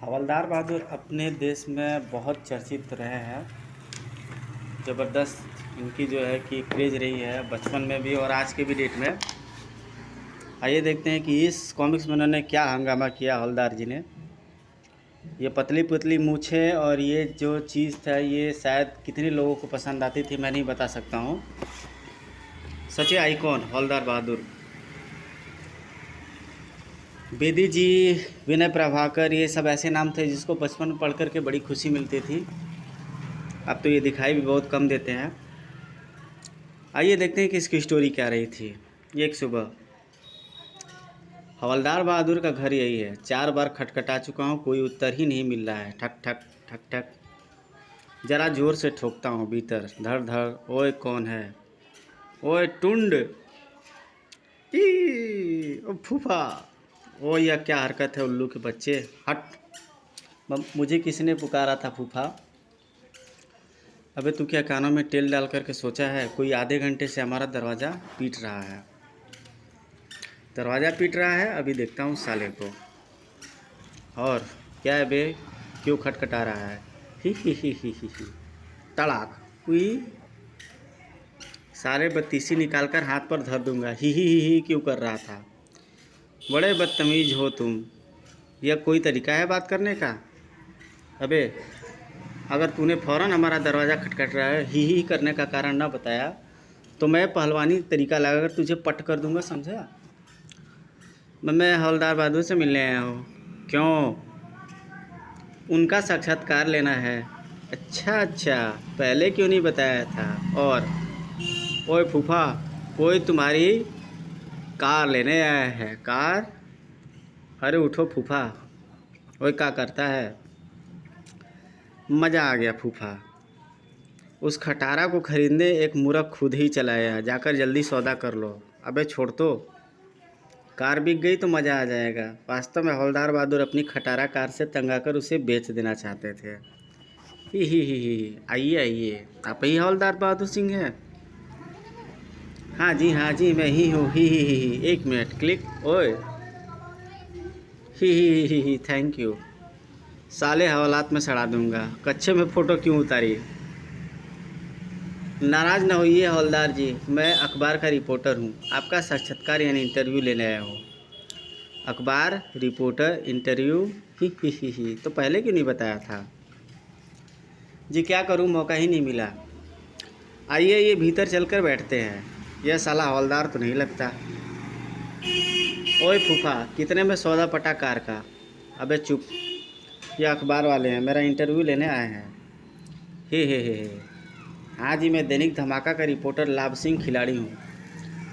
हवलदार बहादुर अपने देश में बहुत चर्चित रहे हैं। ज़बरदस्त इनकी जो है कि क्रेज़ रही है बचपन में भी और आज के भी डेट में। आइए देखते हैं कि इस कॉमिक्स में उन्होंने क्या हंगामा किया हवलदार जी ने। ये पतली पतली मूछें और ये जो चीज़ था ये शायद कितने लोगों को पसंद आती थी मैं नहीं बता सकता हूँ। सच्चे आइकॉन हवलदार बहादुर। बेदी जी, विनय प्रभाकर, ये सब ऐसे नाम थे जिसको बचपन में पढ़ कर के बड़ी खुशी मिलती थी। अब तो ये दिखाई भी बहुत कम देते हैं। आइए देखते हैं कि इसकी स्टोरी क्या रही थी। एक सुबह हवलदार बहादुर का घर यही है। 4 बार खटखटा चुका हूँ, कोई उत्तर ही नहीं मिल रहा है। ठक ठक ठक ठक। ज़रा ज़ोर से ठोकता हूँ भीतर, धड़ धड़। ओए कौन है? ओए टुंड। ओ फूफा। ओ यह क्या हरकत है उल्लू के बच्चे, हट। मुझे किसने पुकारा था फूफा? अबे तू क्या कानों में तेल डाल करके सोचा है? कोई आधे घंटे से हमारा दरवाज़ा पीट रहा है। दरवाज़ा पीट रहा है, अभी देखता हूँ साले को। और क्या है बे, क्यों खटखटा रहा है? ही। तड़ाक हुई। सारे बत्तीसी निकाल कर हाथ पर धर दूंगा। ही क्यों कर रहा था? बड़े बदतमीज हो तुम। यह कोई तरीका है बात करने का? अबे अगर तूने फ़ौरन हमारा दरवाज़ा खटखट रहा है ही करने का कारण ना बताया तो मैं पहलवानी तरीका लगाकर तुझे पट कर दूंगा, समझा? मैं हवलदार बहादुर से मिलने आया हूँ। क्यों? उनका साक्षात्कार लेना है। अच्छा, पहले क्यों नहीं बताया था? और ओए फूफा, कोई तुम्हारी कार लेने आया है। कार? अरे उठो फूफा। ओए क्या करता है? मज़ा आ गया फूफा। उस खटारा को खरीदने एक मूर्ख खुद ही चला आया। जाकर जल्दी सौदा कर लो। अबे छोड़ तो। कार बिक गई तो मज़ा आ जाएगा। वास्तव में हवलदार बहादुर अपनी खटारा कार से तंग आकर उसे बेच देना चाहते थे। ही। आइए, आप ही हवलदार बहादुर सिंह हैं? हाँ जी, मैं ही हूँ। ही। एक मिनट, क्लिक। ओए ही। Thank you. साले हवालात में सड़ा दूंगा। कच्चे में फ़ोटो क्यों उतारी? नाराज़ न होइए हवलदार जी, मैं अखबार का रिपोर्टर हूँ। आपका साक्षात्कार यानी इंटरव्यू लेने आया हूँ। अखबार, रिपोर्टर, इंटरव्यू। ही। तो पहले क्यों नहीं बताया था? जी क्या करूँ, मौका ही नहीं मिला। आइए ये भीतर चलकर बैठते हैं। यह साला हवलदार तो नहीं लगता। ओए फूफा, कितने में सौदा पटा कार का? अबे चुप, ये अखबार वाले हैं, मेरा इंटरव्यू लेने आए हैं। हे। हाँ जी, मैं दैनिक धमाका का रिपोर्टर लाभ सिंह खिलाड़ी हूँ।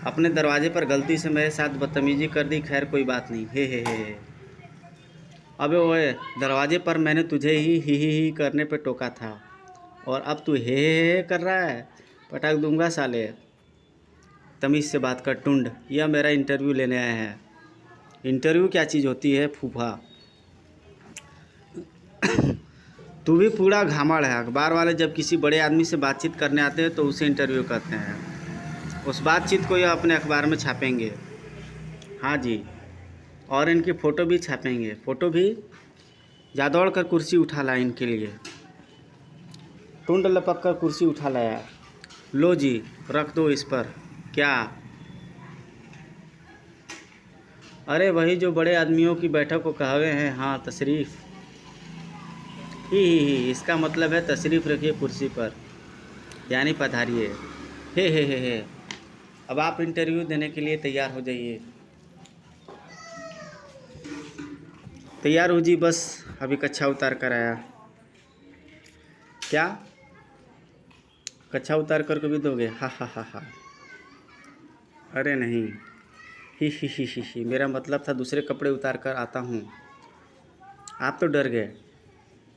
अपने दरवाजे पर गलती से मेरे साथ बदतमीजी कर दी, खैर कोई बात नहीं। हे। अबे ओए, दरवाजे पर मैंने तुझे ही करने पे टोका था और अब तू हे कर रहा है। पटक दूंगा साले। तमीज़ से बात कर टुंड। यह मेरा इंटरव्यू लेने आए हैं। इंटरव्यू क्या चीज़ होती है फूफा? तू भी पूरा घामड़ है। अखबार वाले जब किसी बड़े आदमी से बातचीत करने आते हैं तो उसे इंटरव्यू कहते हैं। उस बातचीत को यह अपने अखबार में छापेंगे। हाँ जी, और इनकी फ़ोटो भी छापेंगे। फ़ोटो भी? जा दौड़ कर कुर्सी उठा ला इनके लिए। टुंड लपक कर कुर्सी उठा लाया। लो जी, रख दो इस पर। क्या? अरे वही जो बड़े आदमियों की बैठक को कहावे हैं। हाँ, तशरीफ़। ही। इसका मतलब है तशरीफ़ रखिए कुर्सी पर, यानी पधारिए। हे। अब आप इंटरव्यू देने के लिए तैयार हो जाइए। तैयार हो जी, बस अभी कच्छा उतार कर आया। क्या? कच्छा उतार कर कभी दोगे? हा। अरे नहीं। ही। मेरा मतलब था दूसरे कपड़े उतार कर आता हूँ। आप तो डर गए।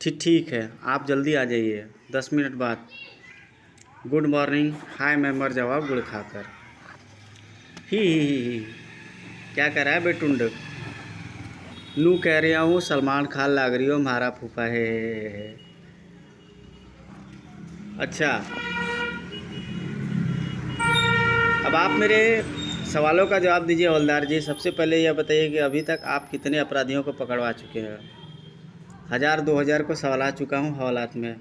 ठीक है, आप जल्दी आ जाइए 10 मिनट बाद। Good morning. हाय मैं मर जावा गुड़ खाकर। ही। क्या कर रहा है बेटुंड? नू कह रहा हूँ सलमान खान लाग रही हो हमारा फूफा है। अच्छा, अब आप मेरे सवालों का जवाब दीजिए हवलदार जी। सबसे पहले यह बताइए कि अभी तक आप कितने अपराधियों को पकड़वा चुके हैं? 1000-2000 को सवाला चुका हूँ हवालात में।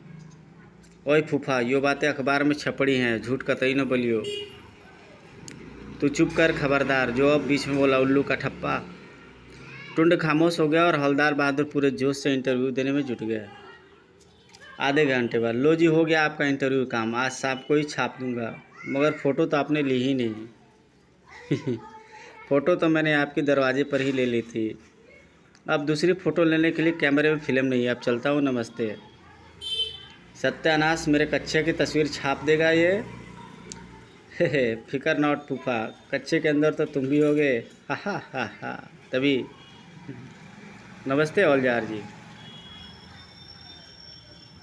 ओए फूफा, यो बातें अखबार में छपड़ी हैं, झूठ कतई न बोलियो। तू चुप कर खबरदार, जो अब बीच में बोला उल्लू का ठप्पा। टुंड खामोश हो गया और हवलदार बहादुर पूरे जोश से इंटरव्यू देने में जुट गया। आधे घंटे बाद, लो जी हो गया आपका इंटरव्यू काम, आज साहब को ही छाप दूंगा। मगर फ़ोटो तो आपने ली ही नहीं। फ़ोटो तो मैंने आपके दरवाजे पर ही ले ली थी। अब दूसरी फ़ोटो लेने के लिए कैमरे में फिल्म नहीं है। अब चलता हूँ, नमस्ते। सत्यानाश, मेरे कच्चे की तस्वीर छाप देगा ये। हे फिकर नॉट फूफा, कच्चे के अंदर तो तुम भी होगे। हा हा हा हा। तभी नमस्ते औलजार जी।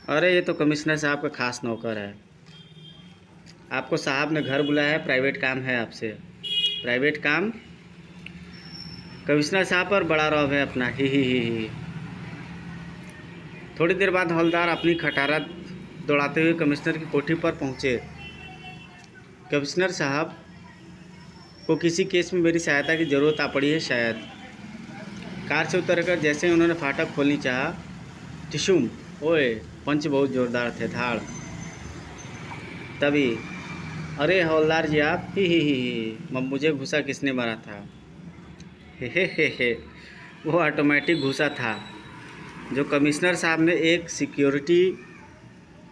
अरे ये तो कमिश्नर साहब का खास नौकर है। आपको साहब ने घर बुलाया है, प्राइवेट काम है आपसे। प्राइवेट काम? कमिश्नर साहब पर बड़ा रौब है अपना। ही। थोड़ी देर बाद हवलदार अपनी खटारा दौड़ाते हुए कमिश्नर की कोठी पर पहुंचे। कमिश्नर साहब को किसी केस में मेरी सहायता की ज़रूरत आ पड़ी है शायद। कार से उतरकर जैसे ही उन्होंने फाटक खोलनी चाहा, टिशुम, ओए, पंच बहुत ज़ोरदार थे, धाड़। तभी, अरे हवलदार जी आप, ही, मुझे घुसा किसने मारा था? हे, वो ऑटोमेटिक घुसा था जो कमिश्नर साहब ने एक सिक्योरिटी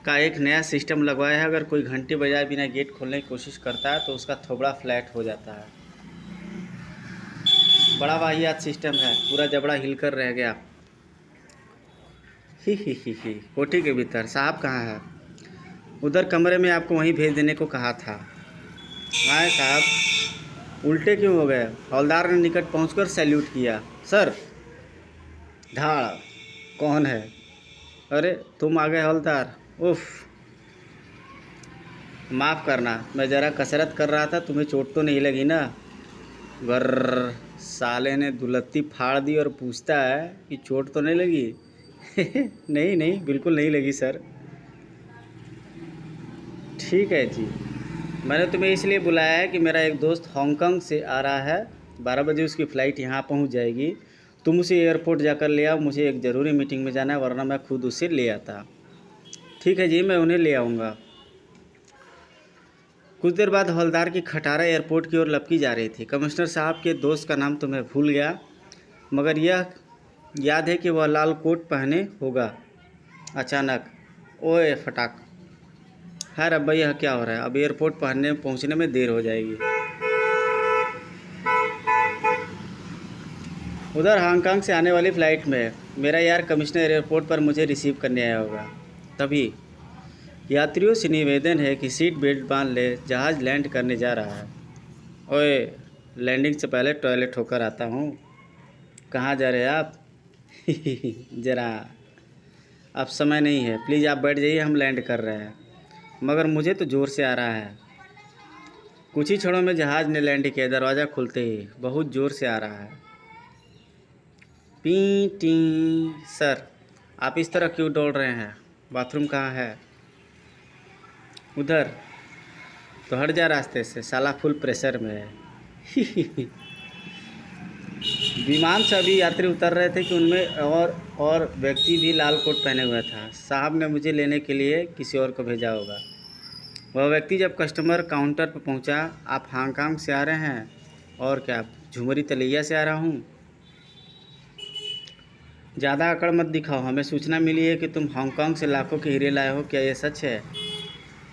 का एक नया सिस्टम लगवाया है। अगर कोई घंटी बजाए बिना गेट खोलने की कोशिश करता है तो उसका थोबड़ा फ्लैट हो जाता है। बड़ा वाहियात सिस्टम है, पूरा जबड़ा हिलकर रह गया। ही। कोठी के भीतर साहब कहाँ है? उधर कमरे में, आपको वहीं भेज देने को कहा था। आए साहब, उल्टे क्यों हो गए? हवलदार ने निकट पहुंचकर सैल्यूट किया। सर। धाड़, कौन है? अरे तुम आ गए हवलदार। उफ, माफ़ करना, मैं ज़रा कसरत कर रहा था, तुम्हें चोट तो नहीं लगी ना? गर्र, साले ने दुलत्ती फाड़ दी और पूछता है कि चोट तो नहीं लगी? नहीं, बिल्कुल नहीं लगी सर। ठीक है जी, मैंने तुम्हें इसलिए बुलाया है कि मेरा एक दोस्त हांगकांग से आ रहा है। 12 बजे उसकी फ़्लाइट यहाँ पहुँच जाएगी। तुम उसे एयरपोर्ट जाकर ले आओ, मुझे एक ज़रूरी मीटिंग में जाना है, वरना मैं खुद उसे ले आता। ठीक है जी, मैं उन्हें ले आऊँगा। कुछ देर बाद हवलदार की खटारा एयरपोर्ट की ओर लपकी जा रही थी। कमिश्नर साहब के दोस्त का नाम तो मैं भूल गया, मगर यह याद है कि वह लाल कोट पहने होगा। अचानक, ओए फटाक, खैर अब्बा यह क्या हो रहा है? अब एयरपोर्ट पहुंचने में देर हो जाएगी। उधर हांगकांग से आने वाली फ़्लाइट में मेरा यार कमिश्नर एयरपोर्ट पर मुझे रिसीव करने आया होगा। तभी, यात्रियों से निवेदन है कि सीट बेल्ट बांध ले, जहाज़ लैंड करने जा रहा है। ओए, लैंडिंग से पहले टॉयलेट होकर आता हूँ। कहाँ जा रहे हैं आप? ज़रा, अब समय नहीं है, प्लीज़ आप बैठ जाइए, हम लैंड कर रहे हैं। मगर मुझे तो ज़ोर से आ रहा है। कुछ ही क्षणों में जहाज़ ने लैंड किया। दरवाज़ा खुलते ही बहुत ज़ोर से आ रहा है। P T. सर, आप इस तरह क्यों दौड़ रहे हैं? बाथरूम कहाँ है? उधर। तो हट जा रास्ते से, साला फुल प्रेशर में है। विमान से अभी यात्री उतर रहे थे कि उनमें और व्यक्ति भी लाल कोट पहने हुए था। साहब ने मुझे लेने के लिए किसी और को भेजा होगा। वह व्यक्ति जब कस्टमर काउंटर पर पहुंचा, आप हांगकांग से आ रहे हैं? और क्या, झुमरी तलैया से आ रहा हूं। ज़्यादा अकड़ मत दिखाओ, हमें सूचना मिली है कि तुम हांगकांग से लाखों के हीरे लाए हो। क्या ये सच है?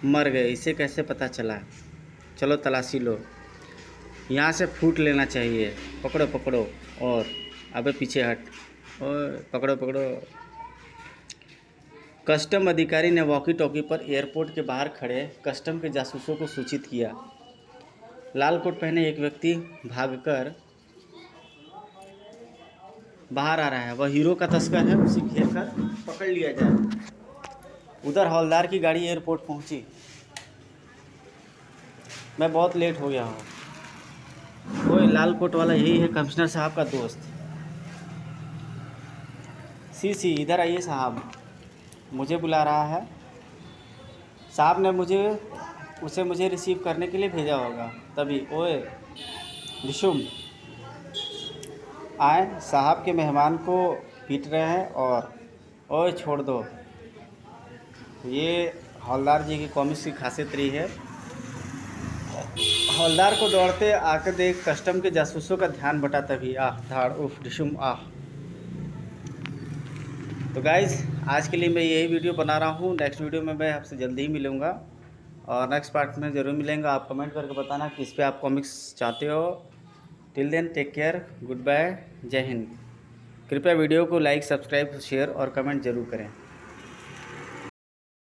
मर गए, इसे कैसे पता चला? चलो तलाशी लो, यहाँ से फूट लेना चाहिए। पकड़ो। और अबे पीछे हट। और पकड़ो। कस्टम अधिकारी ने वॉकी टॉकी पर एयरपोर्ट के बाहर खड़े कस्टम के जासूसों को सूचित किया। लाल कोट पहने एक व्यक्ति भागकर बाहर आ रहा है। वह हीरो का तस्कर है, उसे घेर कर पकड़ लिया जाए। उधर हवलदार की गाड़ी एयरपोर्ट पहुंची। मैं बहुत लेट हो गया हूँ। ओए, लाल कोट वाला यही है कमिश्नर साहब का दोस्त। सी, इधर आइए साहब, मुझे बुला रहा है। साहब ने मुझे रिसीव करने के लिए भेजा होगा। तभी, ओए दिशुम, आए, साहब के मेहमान को पीट रहे हैं और ओए छोड़ दो। ये हवलदार जी की कॉमिक्स की खासियत रही है। हवलदार को दौड़ते आकर देख कस्टम के जासूसों का ध्यान बटा तभी आह धाड़ उफ डिशुम आह। तो गाइज़ आज के लिए मैं यही वीडियो बना रहा हूँ। नेक्स्ट वीडियो में मैं आपसे जल्दी ही मिलूँगा और नेक्स्ट पार्ट में ज़रूर मिलेंगे। आप कमेंट करके बताना कि इस पर आप कॉमिक्स चाहते हो। Till then take care, good bye, जय हिंद। कृपया वीडियो को लाइक, सब्सक्राइब, शेयर और कमेंट ज़रूर करें।